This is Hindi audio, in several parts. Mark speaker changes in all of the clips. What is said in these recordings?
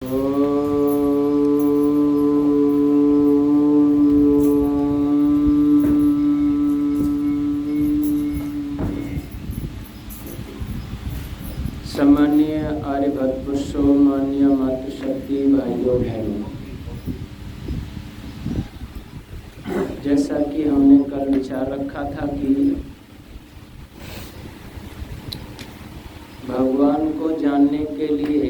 Speaker 1: सम्मानीय आर्यभट्ट पुरुषों, मान्य मातृशक्ति भाइयों बहनों, जैसा कि हमने कल विचार रखा था कि भगवान को जानने के लिए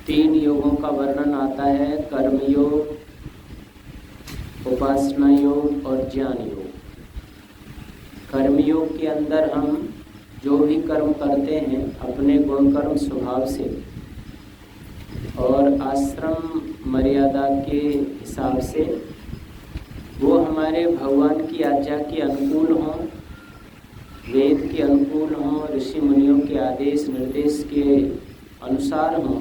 Speaker 1: 3 योगों का वर्णन आता है, कर्म योग, उपासना योग और ज्ञान योग। कर्म योग के अंदर हम जो भी कर्म करते हैं अपने गुण कर्म स्वभाव से और आश्रम मर्यादा के हिसाब से वो हमारे भगवान की आज्ञा के अनुकूल हों, वेद के अनुकूल हों, ऋषि मुनियों के आदेश निर्देश के अनुसार हों,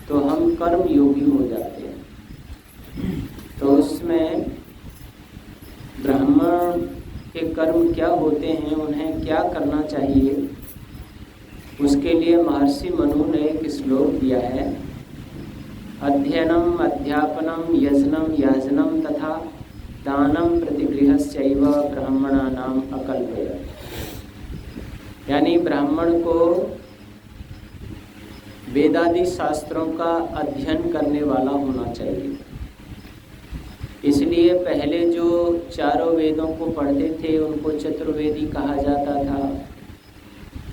Speaker 1: तो हम कर्म योगी हो जाते हैं। तो उसमें ब्राह्मण के कर्म क्या होते हैं, उन्हें क्या करना चाहिए, उसके लिए महर्षि मनु ने एक श्लोक दिया है। अध्ययनम अध्यापनम यजनम याजनम तथा दानम प्रतिगृहश्चैव ब्राह्मणानाम अकल्पयत्। यानी ब्राह्मण को वेदादि शास्त्रों का अध्ययन करने वाला होना चाहिए। इसलिए पहले जो चारों वेदों को पढ़ते थे उनको चतुर्वेदी कहा जाता था।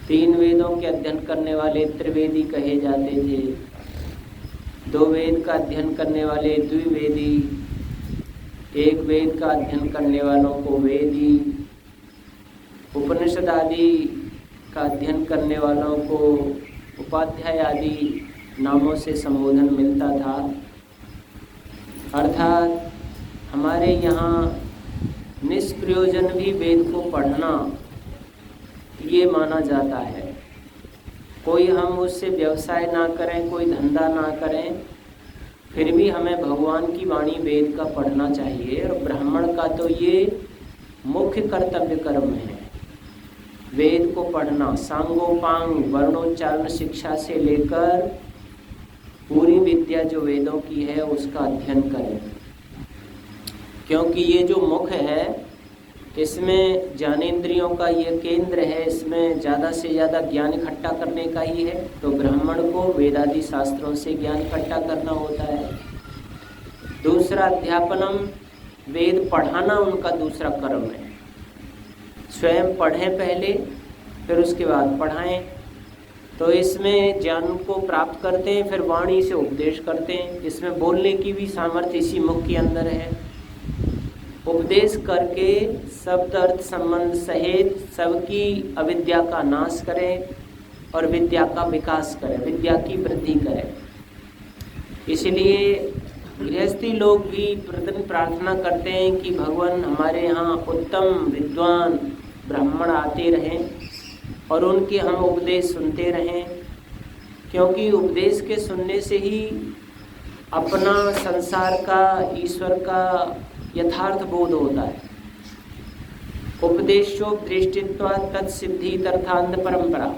Speaker 1: 3 वेदों के अध्ययन करने वाले त्रिवेदी कहे जाते थे। 2 वेद का अध्ययन करने वाले द्विवेदी, 1 वेद का अध्ययन करने वालों को वेदी, उपनिषद आदि का अध्ययन करने वालों को उपाध्याय आदि नामों से संबोधन मिलता था। अर्थात हमारे यहाँ निष्प्रयोजन भी वेद को पढ़ना ये माना जाता है। कोई हम उससे व्यवसाय ना करें, कोई धंधा ना करें, फिर भी हमें भगवान की वाणी वेद का पढ़ना चाहिए। और ब्राह्मण का तो ये मुख्य कर्तव्य कर्म है, वेद को पढ़ना। सांगोपांग वर्णोच्चारण शिक्षा से लेकर पूरी विद्या जो वेदों की है उसका अध्ययन करें, क्योंकि ये जो मुख है इसमें ज्ञानेंद्रियों का ये केंद्र है, इसमें ज़्यादा से ज़्यादा ज्ञान इकट्ठा करने का ही है। तो ब्राह्मण को वेदादि शास्त्रों से ज्ञान इकट्ठा करना होता है। दूसरा अध्यापनम, वेद पढ़ाना उनका दूसरा कर्म है। स्वयं पढ़ें पहले, फिर उसके बाद पढ़ाएं। तो इसमें ज्ञान को प्राप्त करते हैं, फिर वाणी से उपदेश करते हैं। इसमें बोलने की भी सामर्थ्य इसी मुख के अंदर है। उपदेश करके शब्द अर्थ संबंध सहित सबकी अविद्या का नाश करें और विद्या का विकास करें, विद्या की वृद्धि करें। इसलिए गृहस्थी लोग भी प्रतिदिन प्रार्थना करते हैं कि भगवान हमारे यहाँ उत्तम विद्वान ब्राह्मण आते रहें और उनके हम उपदेश सुनते रहें, क्योंकि उपदेश के सुनने से ही अपना संसार का, ईश्वर का यथार्थ बोध होता है। उपदेशोपदेष्टित्वा तत्सिद्धि तर्थांध परंपरा।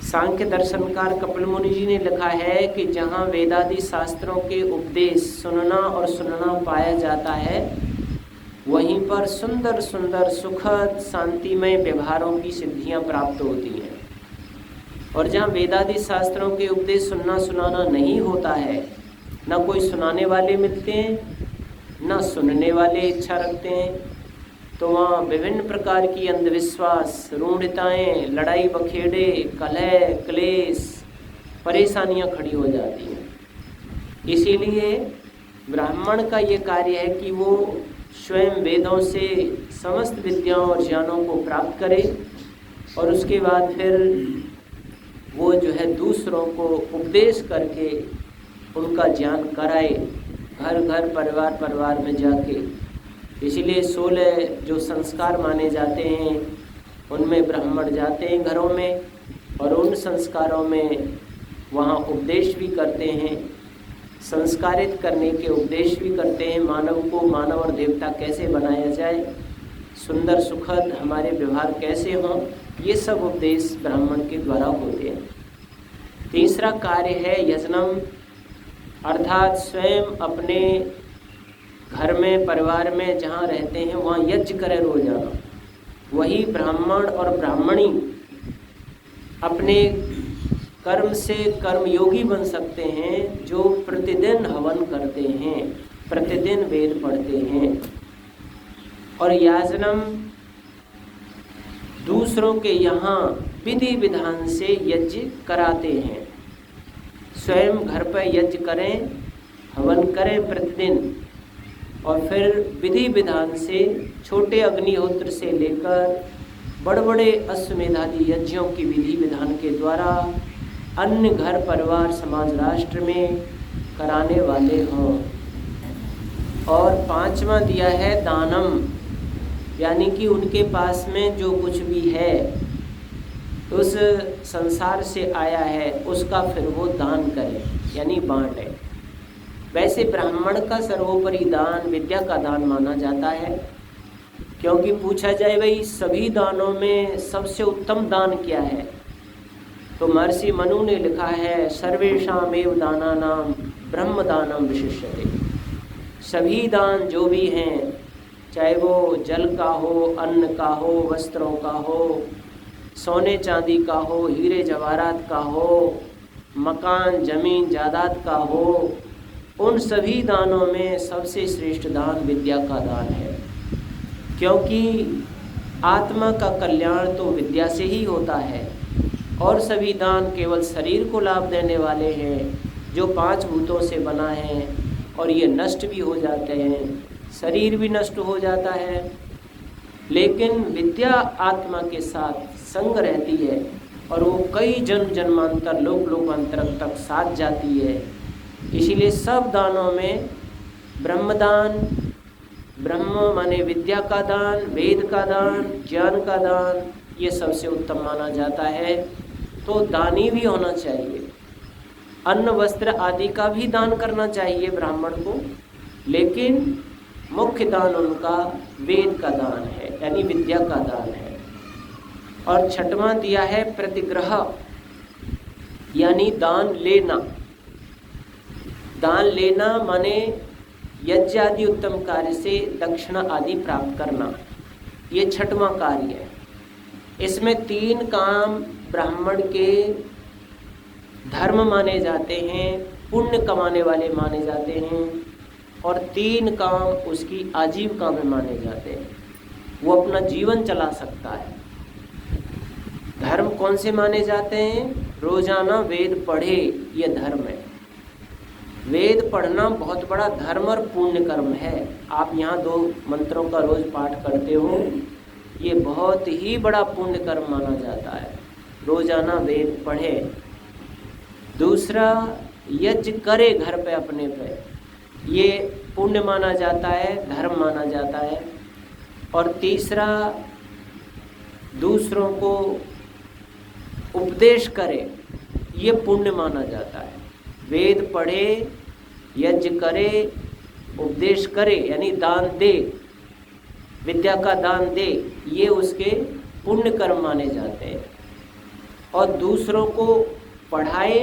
Speaker 1: सांख्य दर्शनकार कपिल मुनि जी ने लिखा है कि जहाँ वेदादि शास्त्रों के उपदेश सुनना और सुनना पाया जाता है, वहीं पर सुंदर सुंदर सुखद शांतिमय व्यवहारों की सिद्धियां प्राप्त होती हैं। और जहाँ वेदादि शास्त्रों के उपदेश सुनना सुनाना नहीं होता है, न कोई सुनाने वाले मिलते हैं, न सुनने वाले इच्छा रखते हैं, तो वहाँ विभिन्न प्रकार की अंधविश्वास, रूढ़ताएं, लड़ाई बखेड़े, कलह क्लेश, परेशानियाँ खड़ी हो जाती हैं। इसीलिए ब्राह्मण का ये कार्य है कि वो स्वयं वेदों से समस्त विद्याओं और ज्ञानों को प्राप्त करे और उसके बाद फिर वो जो है दूसरों को उपदेश करके उनका ज्ञान कराए, घर घर परिवार परिवार में जाके। इसलिए 16 जो संस्कार माने जाते हैं उनमें ब्राह्मण जाते हैं घरों में और उन संस्कारों में वहाँ उपदेश भी करते हैं, संस्कारित करने के उपदेश भी करते हैं। मानव को मानव और देवता कैसे बनाया जाए, सुंदर सुखद हमारे व्यवहार कैसे हों, ये सब उपदेश ब्राह्मण के द्वारा होते हैं। तीसरा कार्य है यजनम, अर्थात स्वयं अपने घर में, परिवार में जहाँ रहते हैं वहाँ यज्ञ करें रोजाना। वही ब्राह्मण और ब्राह्मणी अपने कर्म से कर्मयोगी बन सकते हैं जो प्रतिदिन हवन करते हैं, प्रतिदिन वेद पढ़ते हैं। और याजनम दूसरों के यहाँ विधि विधान से यज्ञ कराते हैं। स्वयं घर पर यज्ञ करें, हवन करें प्रतिदिन, और फिर विधि विधान से छोटे अग्निहोत्र से लेकर बड़े बड़े अश्वमेधादि यज्ञों की विधि विधान के द्वारा अन्य घर परिवार समाज राष्ट्र में कराने वाले हों। और पांचवा दिया है दानम, यानी कि उनके पास में जो कुछ भी है उस संसार से आया है उसका फिर वो दान करे, यानी बांटे। वैसे ब्राह्मण का सर्वोपरि दान विद्या का दान माना जाता है, क्योंकि पूछा जाए भाई सभी दानों में सबसे उत्तम दान क्या है, तो महर्षि मनु ने लिखा है सर्वेषामेव दानानां ब्रह्मदानम विशिष्यते। सभी दान जो भी हैं, चाहे वो जल का हो, अन्न का हो, वस्त्रों का हो, सोने चांदी का हो, हीरे जवाहरात का हो, मकान जमीन जायदाद का हो, उन सभी दानों में सबसे श्रेष्ठ दान विद्या का दान है। क्योंकि आत्मा का कल्याण तो विद्या से ही होता है, और सभी दान केवल शरीर को लाभ देने वाले हैं जो 5 भूतों से बना है, और ये नष्ट भी हो जाते हैं, शरीर भी नष्ट हो जाता है। लेकिन विद्या आत्मा के साथ संग रहती है और वो कई जन्म जन्मांतर लोक लोकांतर तक साथ जाती है। इसीलिए सब दानों में ब्रह्मदान, ब्रह्म माने विद्या का दान, वेद का दान, ज्ञान का दान, ये सबसे उत्तम माना जाता है। तो दानी भी होना चाहिए, अन्न वस्त्र आदि का भी दान करना चाहिए ब्राह्मण को, लेकिन मुख्य दान उनका वेद का दान है, यानी विद्या का दान है। और छठवां दिया है प्रतिग्रह, यानी दान लेना। दान लेना माने यज्ञ आदि उत्तम कार्य से दक्षिणा आदि प्राप्त करना, ये छठवां कार्य है। इसमें 3 काम ब्राह्मण के धर्म माने जाते हैं, पुण्य कमाने वाले माने जाते हैं, और 3 काम उसकी आजीविका में माने जाते हैं, वो अपना जीवन चला सकता है। धर्म कौन से माने जाते हैं? रोजाना वेद पढ़े, ये धर्म है। वेद पढ़ना बहुत बड़ा धर्म और पुण्य कर्म है। आप यहाँ 2 मंत्रों का रोज पाठ करते हो, ये बहुत ही बड़ा पुण्य कर्म माना जाता है, रोजाना वेद पढ़े। दूसरा, यज्ञ करे घर पे अपने पे, ये पुण्य माना जाता है, धर्म माना जाता है। और तीसरा, दूसरों को उपदेश करे, ये पुण्य माना जाता है। वेद पढ़े, यज्ञ करे, उपदेश करे, यानी दान दे, विद्या का दान दे, ये उसके पुण्य कर्म माने जाते हैं। और दूसरों को पढ़ाए,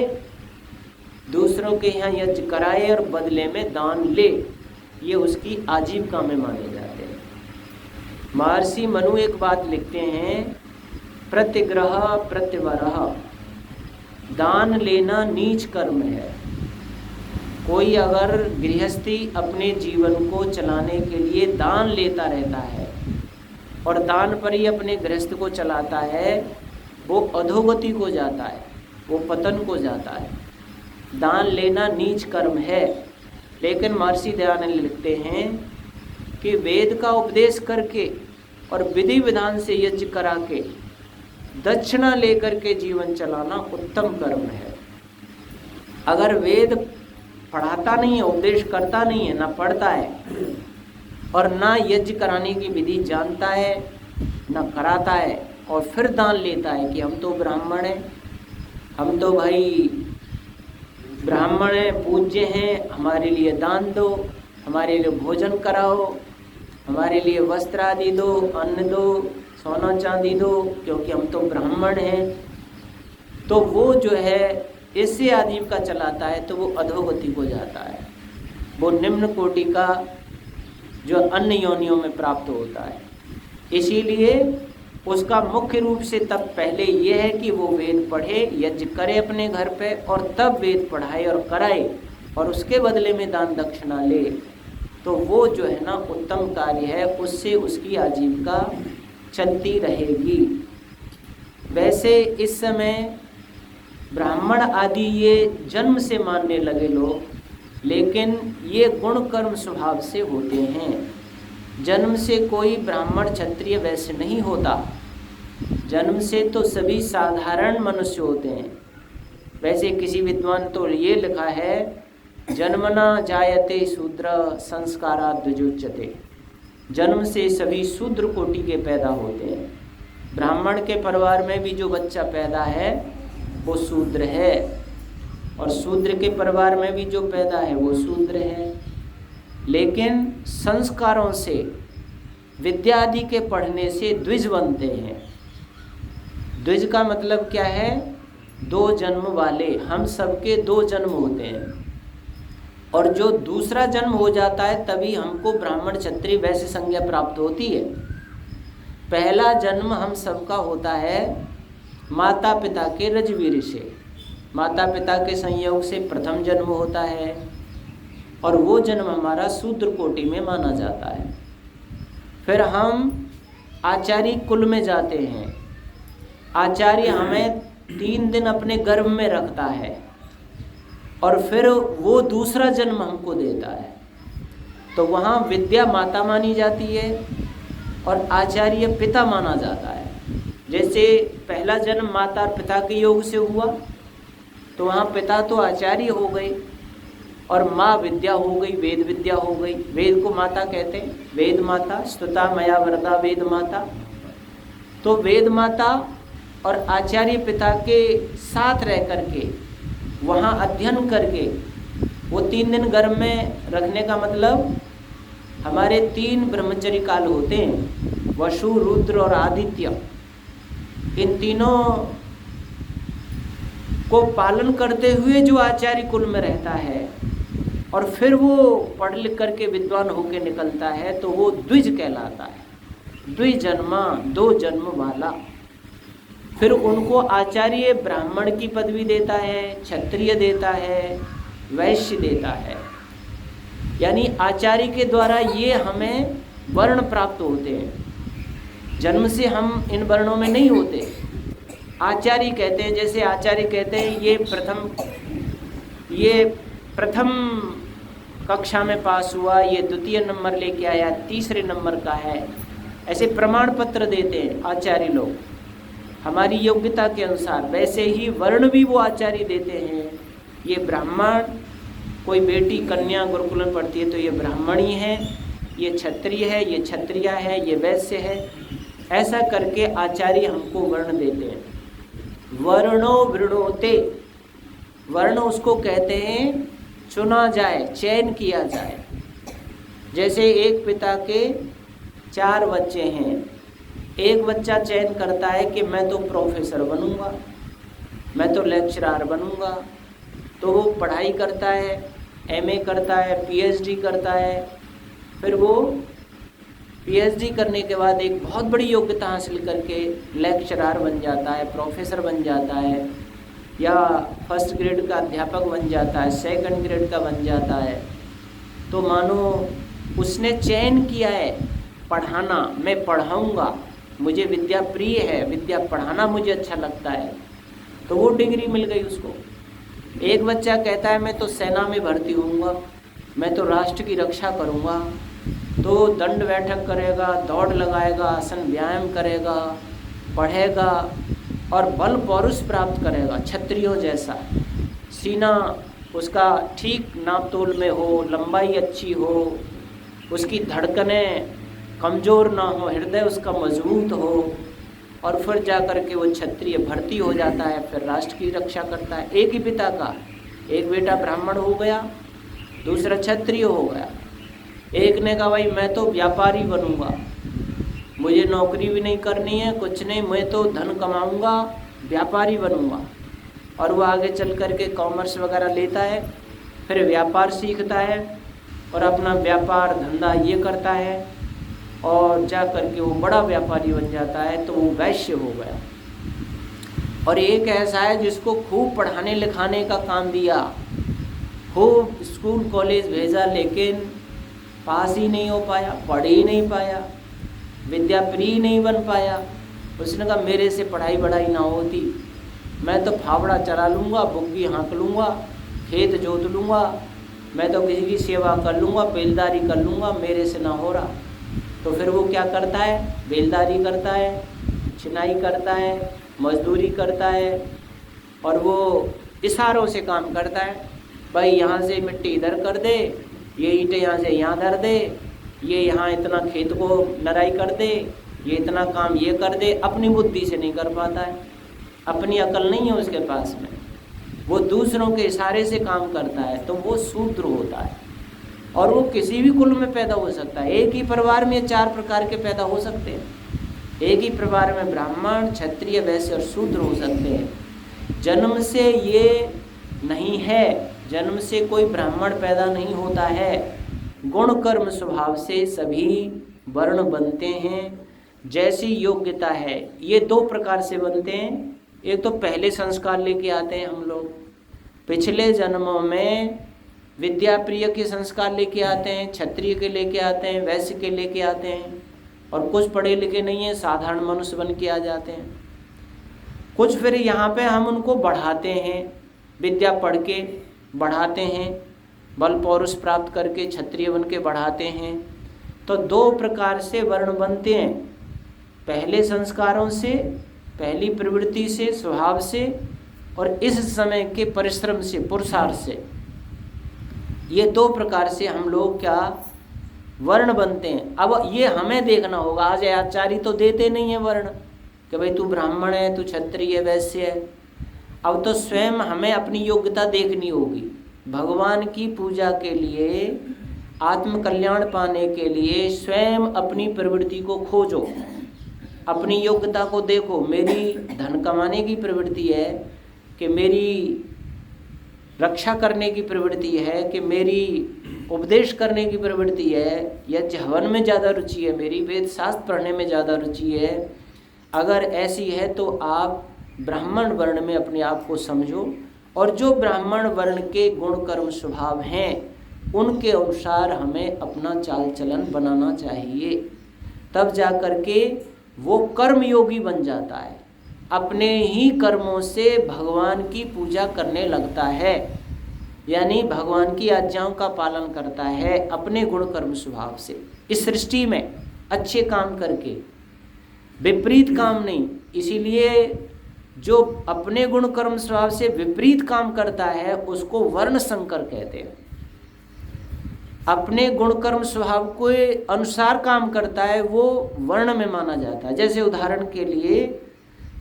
Speaker 1: दूसरों के यहाँ यज्ञ कराए और बदले में दान ले, ये उसकी आजीविका में माने जाते हैं। महर्षि मनु एक बात लिखते हैं, प्रतिग्रह प्रत्यवरः, दान लेना नीच कर्म है। कोई अगर गृहस्थी अपने जीवन को चलाने के लिए दान लेता रहता है और दान पर ही अपने गृहस्थ को चलाता है, वो अधोगति को जाता है, वो पतन को जाता है। दान लेना नीच कर्म है। लेकिन महर्षि दयानंद लिखते हैं कि वेद का उपदेश करके और विधि विधान से यज्ञ करा के दक्षिणा लेकर के जीवन चलाना उत्तम कर्म है। अगर वेद पढ़ाता नहीं है, उपदेश करता नहीं है, ना पढ़ता है और ना यज्ञ कराने की विधि जानता है, ना कराता है, और फिर दान लेता है कि हम तो ब्राह्मण हैं, हम तो भाई ब्राह्मण हैं, पूज्य हैं, हमारे लिए दान दो, हमारे लिए भोजन कराओ, हमारे लिए वस्त्र आदि दो, अन्न दो, सोना चांदी दो, क्योंकि हम तो ब्राह्मण हैं, तो वो जो है इससे आजीविका चलाता है तो वो अधोगति को जाता है, वो निम्न कोटि का जो अन्य योनियों में प्राप्त होता है। इसीलिए उसका मुख्य रूप से तब पहले ये है कि वो वेद पढ़े, यज्ञ करे अपने घर पे, और तब वेद पढ़ाए और कराए और उसके बदले में दान दक्षिणा ले, तो वो जो है ना उत्तम कार्य है, उससे उसकी आजीविका चलती रहेगी। वैसे इस समय ब्राह्मण आदि ये जन्म से मानने लगे लोग, लेकिन ये गुण कर्म स्वभाव से होते हैं। जन्म से कोई ब्राह्मण क्षत्रिय वैसे नहीं होता, जन्म से तो सभी साधारण मनुष्य होते हैं। वैसे किसी विद्वान तो ये लिखा है, जन्मना जायते शूद्र संस्कारा द्विजोच्यते, जन्म से सभी शूद्र कोटि के पैदा होते हैं। ब्राह्मण के परिवार में भी जो बच्चा पैदा है वो शूद्र है, और शूद्र के परिवार में भी जो पैदा है वो शूद्र है। लेकिन संस्कारों से, विद्या आदि के पढ़ने से द्विज बनते हैं। द्विज का मतलब क्या है? दो जन्म वाले। हम सबके दो जन्म होते हैं, और जो दूसरा जन्म हो जाता है तभी हमको ब्राह्मण क्षत्रिय वैश्य संज्ञा प्राप्त होती है। पहला जन्म हम सबका होता है माता पिता के रजवीर से, माता पिता के संयोग से प्रथम जन्म होता है, और वो जन्म हमारा शूद्र कोटि में माना जाता है। फिर हम आचार्य कुल में जाते हैं। आचार्य हमें 3 दिन अपने गर्भ में रखता है, और फिर वो दूसरा जन्म हमको देता है। तो वहाँ विद्या माता मानी जाती है और आचार्य पिता माना जाता है। जैसे पहला जन्म माता और पिता के योग से हुआ, तो वहाँ पिता तो आचार्य हो गए और माँ विद्या हो गई, वेद विद्या हो गई। वेद को माता कहते हैं, वेद माता, स्तुता मया वरदा वेद माता। तो वेद माता और आचार्य पिता के साथ रह करके वहाँ अध्ययन करके, वो 3 दिन गर्भ में रखने का मतलब हमारे 3 ब्रह्मचर्य काल होते हैं, वसु, रुद्र और आदित्य। इन तीनों को पालन करते हुए जो आचार्य कुल में रहता है और फिर वो पढ़ लिख करके विद्वान होके निकलता है, तो वो द्विज कहलाता है। द्विजन्मा, 2 जन्म वाला। फिर उनको आचार्य ब्राह्मण की पदवी देता है, क्षत्रिय देता है, वैश्य देता है। यानी आचार्य के द्वारा ये हमें वर्ण प्राप्त होते हैं। जन्म से हम इन वर्णों में नहीं होते। आचार्य कहते हैं, जैसे आचार्य कहते हैं ये प्रथम कक्षा में पास हुआ, ये द्वितीय नंबर लेके आया, तीसरे नंबर का है, ऐसे प्रमाण पत्र देते हैं आचार्य लोग हमारी योग्यता के अनुसार। वैसे ही वर्ण भी वो आचार्य देते हैं। ये ब्राह्मण, कोई बेटी कन्या गुरुकुल में पढ़ती है तो ये ब्राह्मणी है, ये क्षत्रिय है, ये क्षत्रिया है, ये वैश्य है। ऐसा करके आचार्य हमको वर्ण देते हैं। वर्णो वृणोते, वर्ण उसको कहते हैं चुना जाए, चयन किया जाए। जैसे एक पिता के 4 बच्चे हैं, एक बच्चा चयन करता है कि मैं तो प्रोफेसर बनूंगा, मैं तो लेक्चरर बनूंगा, तो वो पढ़ाई करता है, एमए करता है, पीएचडी करता है। फिर वो पीएचडी करने के बाद एक बहुत बड़ी योग्यता हासिल करके लेक्चरर बन जाता है, प्रोफेसर बन जाता है, या फर्स्ट ग्रेड का अध्यापक बन जाता है, सेकंड ग्रेड का बन जाता है। तो मानो उसने चयन किया है पढ़ाना, मैं पढ़ाऊँगा, मुझे विद्या प्रिय है, विद्या पढ़ाना मुझे अच्छा लगता है, तो वो डिग्री मिल गई उसको। एक बच्चा कहता है मैं तो सेना में भर्ती होऊंगा, मैं तो राष्ट्र की रक्षा करूंगा, तो दंड बैठक करेगा, दौड़ लगाएगा, आसन व्यायाम करेगा, पढ़ेगा और बल पौरुष प्राप्त करेगा क्षत्रियों जैसा। सीना उसका ठीक नापतोल में हो, लंबाई अच्छी हो, उसकी धड़कनें कमज़ोर ना हो, हृदय उसका मजबूत हो, और फिर जा कर के वो क्षत्रिय भर्ती हो जाता है, फिर राष्ट्र की रक्षा करता है। एक ही पिता का, एक बेटा ब्राह्मण हो गया, दूसरा क्षत्रिय हो गया। एक ने कहा भाई मैं तो व्यापारी बनूंगा, मुझे नौकरी भी नहीं करनी है, कुछ नहीं, मैं तो धन कमाऊंगा, व्यापारी बनूंगा। और वो आगे चल कर के कॉमर्स वगैरह लेता है, फिर व्यापार सीखता है और अपना व्यापार धंधा ये करता है और जा कर के वो बड़ा व्यापारी बन जाता है, तो वो वैश्य हो गया। और एक ऐसा है जिसको खूब पढ़ाने लिखाने का काम दिया, खूब स्कूल कॉलेज भेजा, लेकिन पास ही नहीं हो पाया, पढ़ ही नहीं पाया, विद्या प्रिय नहीं बन पाया। उसने कहा मेरे से पढ़ाई बढ़ाई ना होती, मैं तो फावड़ा चला लूँगा, बुग्गी हाँक लूँगा, खेत जोत लूँगा, मैं तो किसी की सेवा कर लूँगा, बेलदारी कर लूँगा, मेरे से ना हो रहा। तो फिर वो क्या करता है, बेलदारी करता है, छिनाई करता है, मजदूरी करता है और वो इशारों से काम करता है। भाई यहाँ से मिट्टी इधर कर दे, ये ईंटें यहाँ से यहाँ धर दे, ये यहाँ इतना खेत को नराई कर दे, ये इतना काम ये कर दे। अपनी बुद्धि से नहीं कर पाता है, अपनी अकल नहीं है उसके पास में, वो दूसरों के इशारे से काम करता है, तो वो शूद्र होता है। और वो किसी भी कुल में पैदा हो सकता है। एक ही परिवार में 4 प्रकार के पैदा हो सकते हैं। एक ही परिवार में ब्राह्मण, क्षत्रिय, वैश्य और शूद्र हो सकते हैं। जन्म से ये नहीं है, जन्म से कोई ब्राह्मण पैदा नहीं होता है। गुण कर्म स्वभाव से सभी वर्ण बनते हैं, जैसी योग्यता है। ये 2 प्रकार से बनते हैं। एक तो पहले संस्कार लेके आते हैं हम लोग, पिछले जन्मों में विद्या प्रिय के संस्कार लेके आते हैं, क्षत्रिय के लेके आते हैं, वैश्य के लेके आते हैं। और कुछ पढ़े लिखे नहीं हैं, साधारण मनुष्य बन के आ जाते हैं। कुछ फिर यहाँ पे हम उनको बढ़ाते हैं, विद्या पढ़ के बढ़ाते हैं, बल पौरुष प्राप्त करके क्षत्रिय बन के बढ़ाते हैं। तो 2 प्रकार से वर्ण बनते हैं, पहले संस्कारों से, पहली प्रवृत्ति से, स्वभाव से, और इस समय के परिश्रम से, पुरुषार्थ से। ये 2 प्रकार से हम लोग क्या वर्ण बनते हैं। अब ये हमें देखना होगा, आज आचार्य तो देते नहीं है वर्ण कि भाई तू ब्राह्मण है, तू क्षत्रिय, वैश्य है। अब तो स्वयं हमें अपनी योग्यता देखनी होगी। भगवान की पूजा के लिए, आत्म कल्याण पाने के लिए स्वयं अपनी प्रवृत्ति को खोजो, अपनी योग्यता को देखो। मेरी धन कमाने की प्रवृत्ति है कि मेरी रक्षा करने की प्रवृत्ति है, कि मेरी उपदेश करने की प्रवृत्ति है, या हवन में ज़्यादा रुचि है, मेरी वेद शास्त्र पढ़ने में ज़्यादा रुचि है। अगर ऐसी है तो आप ब्राह्मण वर्ण में अपने आप को समझो, और जो ब्राह्मण वर्ण के गुण कर्म स्वभाव हैं उनके अनुसार हमें अपना चाल चलन बनाना चाहिए। तब जा कर के वो कर्मयोगी बन जाता है, अपने ही कर्मों से भगवान की पूजा करने लगता है, यानी भगवान की आज्ञाओं का पालन करता है अपने गुण कर्म स्वभाव से। इस सृष्टि में अच्छे काम करके, विपरीत काम नहीं। इसीलिए जो अपने गुण कर्म स्वभाव से विपरीत काम करता है उसको वर्ण संकर कहते हैं। अपने गुण कर्म स्वभाव के अनुसार काम करता है वो वर्ण में माना जाता है। जैसे उदाहरण के लिए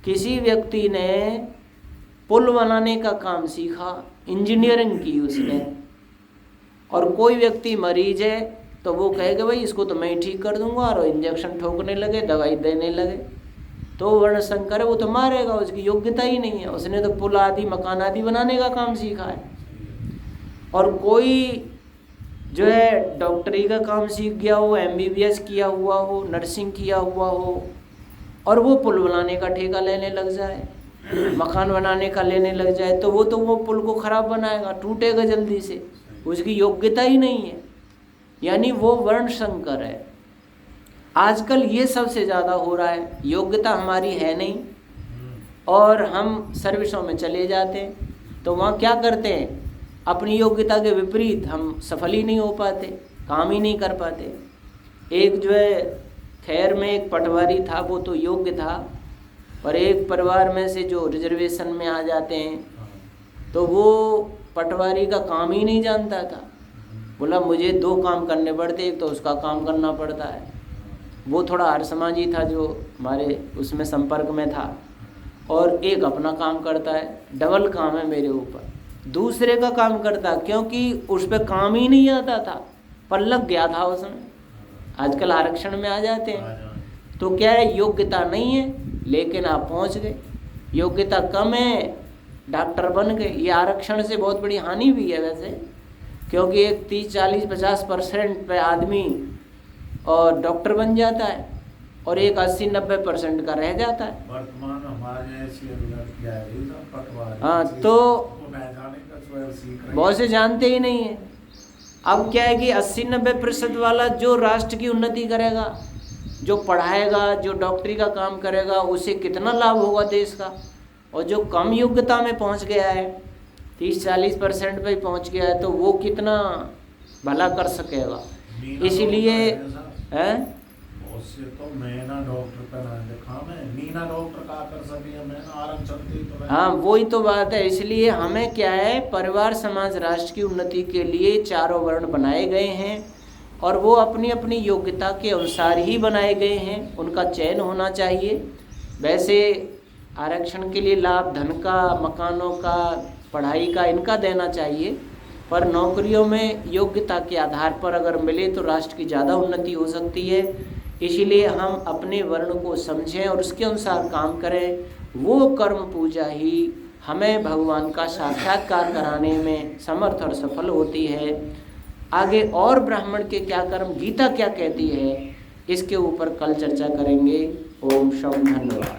Speaker 1: किसी व्यक्ति ने पुल बनाने का काम सीखा, इंजीनियरिंग की उसने, और कोई व्यक्ति मरीज है तो वो कहेगा भाई इसको तो मैं ही ठीक कर दूंगा, और इंजेक्शन ठोकने लगे, दवाई देने लगे, तो वर्ण संकर है, वो तो मारेगा, उसकी योग्यता ही नहीं है, उसने तो पुल आदि मकान आदि बनाने का काम सीखा है। और कोई जो है डॉक्टरी का काम सीख गया हो, MBBS किया हुआ हो, नर्सिंग किया हुआ हो, और वो पुल बनाने का ठेका लेने लग जाए, मकान बनाने का लेने लग जाए, तो वो पुल को खराब बनाएगा, टूटेगा जल्दी से, उसकी योग्यता ही नहीं है, यानी वो वर्ण संकर है। आजकल ये सबसे ज़्यादा हो रहा है, योग्यता हमारी है नहीं और हम सर्विसों में चले जाते हैं, तो वहाँ क्या करते हैं, अपनी योग्यता के विपरीत हम सफल ही नहीं हो पाते, काम ही नहीं कर पाते। एक जो है खैर में एक पटवारी था, वो तो योग्य था, पर एक परिवार में से जो रिजर्वेशन में आ जाते हैं तो वो पटवारी का काम ही नहीं जानता था। बोला मुझे 2 काम करने पड़ते, एक तो उसका काम करना पड़ता है। वो थोड़ा हर समाजी था जो हमारे उसमें संपर्क में था, और एक अपना काम करता है, डबल काम है मेरे ऊपर, दूसरे का काम करता, क्योंकि उस पर काम ही नहीं आता था, पर लग गया था उसमें। आजकल आरक्षण में आ जाते हैं, तो क्या है, योग्यता नहीं है लेकिन आप पहुंच गए, योग्यता कम है डॉक्टर बन गए। ये आरक्षण से बहुत बड़ी हानि भी है वैसे, क्योंकि एक 30-40-50% पे आदमी और डॉक्टर बन जाता है और एक 80-90% का रह जाता है।
Speaker 2: वर्तमान हमारे
Speaker 1: हाँ, तो बहुत से जानते ही नहीं है। अब क्या है कि 80-90% वाला जो राष्ट्र की उन्नति करेगा, जो पढ़ाएगा, जो डॉक्टरी का काम करेगा, उसे कितना लाभ होगा देश का। और जो कम योग्यता में पहुंच गया है, 30-40% पे पहुंच गया है, तो वो कितना भला कर सकेगा। इसीलिए है
Speaker 2: तो मैना डॉक्टर का नाम देखा मैं, मीना डॉक्टर का कर सके, मैना आरक्षण तो
Speaker 1: हाँ, वही तो बात है। इसलिए हमें क्या है, परिवार समाज राष्ट्र की उन्नति के लिए चारों वर्ण बनाए गए हैं और वो अपनी अपनी योग्यता के अनुसार ही बनाए गए हैं, उनका चयन होना चाहिए। वैसे आरक्षण के लिए लाभ धन का, मकानों का, पढ़ाई का, इनका देना चाहिए, पर नौकरियों में योग्यता के आधार पर अगर मिले तो राष्ट्र की ज़्यादा उन्नति हो सकती है। इसीलिए हम अपने वर्ण को समझें और उसके अनुसार काम करें। वो कर्म पूजा ही हमें भगवान का साक्षात्कार कराने में समर्थ और सफल होती है। आगे और ब्राह्मण के क्या कर्म, गीता क्या कहती है, इसके ऊपर कल चर्चा करेंगे। ओम शम, धन्यवाद।